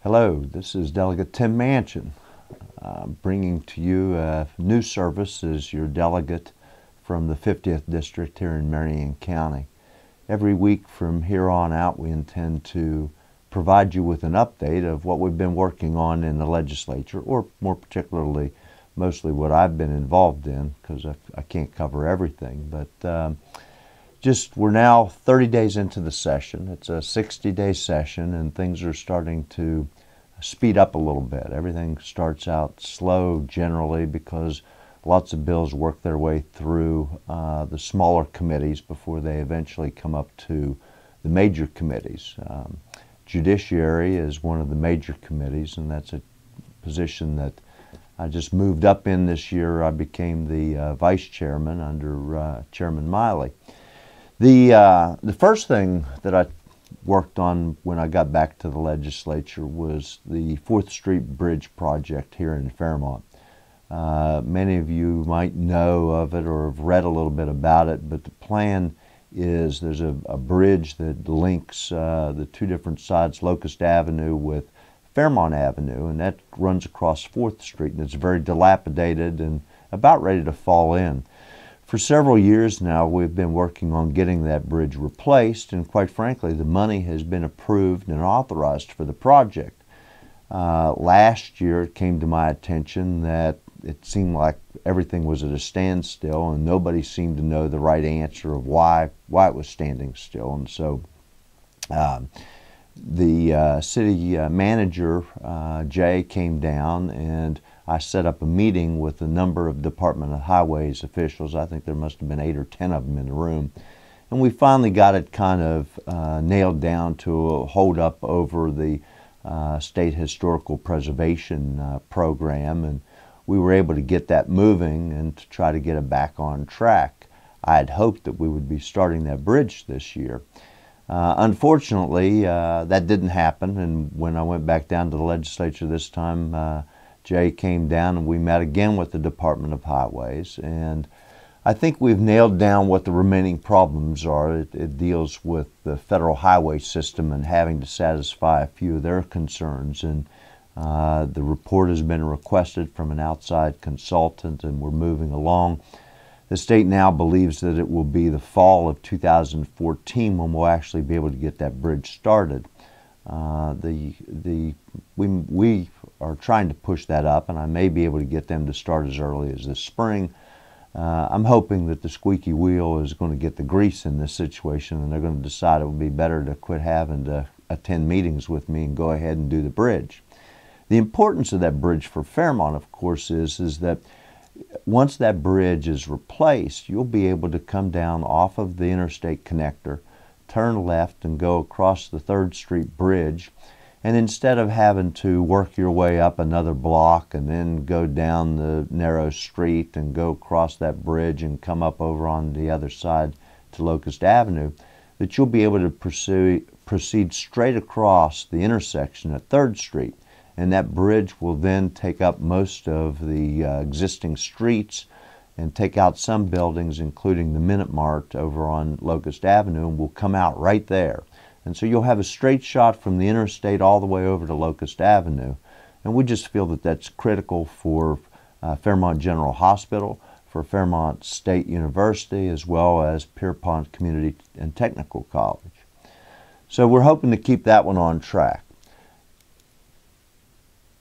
Hello, this is Delegate Tim Manchin, bringing to you a news service as your delegate from the 50th District here in Marion County. Every week from here on out, we intend to provide you with an update of what we've been working on in the legislature, or more particularly, mostly what I've been involved in, because I can't cover everything. But we're now 30 days into the session. It's a 60-day session, and things are starting to speed up a little bit. Everything starts out slow generally because lots of bills work their way through the smaller committees before they eventually come up to the major committees. Judiciary is one of the major committees, and that's a position that I just moved up in this year. I became the vice chairman under Chairman Miley. The first thing that I worked on when I got back to the legislature was the 4th Street Bridge project here in Fairmont. Many of you might know of it or have read a little bit about it, but the plan is there's a bridge that links the two different sides, Locust Avenue with Fairmont Avenue, and that runs across 4th Street, and it's very dilapidated and about ready to fall in. For several years now, we've been working on getting that bridge replaced, and quite frankly, the money has been approved and authorized for the project. Last year, it came to my attention that it seemed like everything was at a standstill, and nobody seemed to know the right answer of why it was standing still. And so the city manager, Jay, came down, and I set up a meeting with a number of Department of Highways officials. I think there must have been 8 or 10 of them in the room. And we finally got it kind of nailed down to a hold up over the State Historical Preservation Program. And we were able to get that moving and to try to get it back on track. I had hoped that we would be starting that bridge this year. Unfortunately, that didn't happen. And when I went back down to the legislature this time, Jay came down and we met again with the Department of Highways, and I think we've nailed down what the remaining problems are. It deals with the federal highway system and having to satisfy a few of their concerns, and the report has been requested from an outside consultant, and we're moving along. The state now believes that it will be the fall of 2014 when we'll actually be able to get that bridge started. We are trying to push that up, and I may be able to get them to start as early as this spring. I'm hoping that the squeaky wheel is going to get the grease in this situation, and they're going to decide it would be better to quit having to attend meetings with me and go ahead and do the bridge. The importance of that bridge for Fairmont, of course, is that once that bridge is replaced, you'll be able to come down off of the interstate connector, turn left, and go across the 3rd Street Bridge. And instead of having to work your way up another block and then go down the narrow street and go across that bridge and come up over on the other side to Locust Avenue, that you'll be able to proceed straight across the intersection at 3rd Street. And that bridge will then take up most of the existing streets and take out some buildings, including the Minute Mart over on Locust Avenue, and will come out right there. And so you'll have a straight shot from the interstate all the way over to Locust Avenue. And we just feel that that's critical for Fairmont General Hospital, for Fairmont State University, as well as Pierpont Community and Technical College. So we're hoping to keep that one on track.